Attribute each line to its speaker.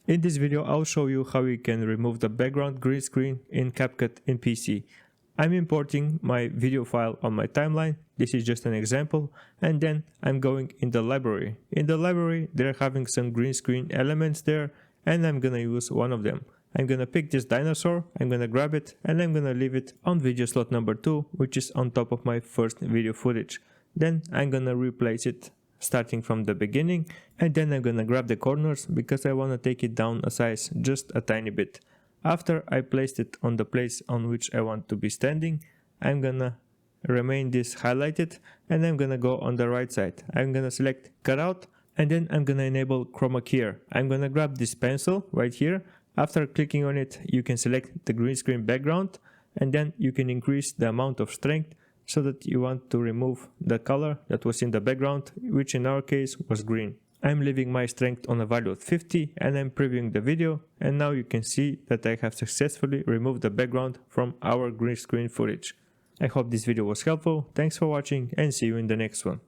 Speaker 1: In this video I'll show you how you can remove the background green screen in CapCut in PC. I'm importing my video file on my timeline, this is just an example, and then I'm going in the library. In the library they're having some green screen elements there, and I'm gonna use one of them. I'm gonna pick this dinosaur, I'm gonna grab it, and I'm gonna leave it on video slot number 2, which is on top of my first video footage. Then I'm gonna replace it starting from the beginning, and then I'm gonna grab the corners because I wanna take it down a size just a tiny bit. After I placed it on the place on which I want to be standing, I'm gonna remain this highlighted, and I'm gonna go on the right side. I'm gonna select cutout, and then I'm gonna enable chroma key. I'm gonna grab this pencil right here. After clicking on it, you can select the green screen background, and then you can increase the amount of strength so that you want to remove the color that was in the background, which in our case was green. I'm leaving my strength on a value of 50 and I'm previewing the video, and now you can see that I have successfully removed the background from our green screen footage. I hope this video was helpful, thanks for watching and see you in the next one.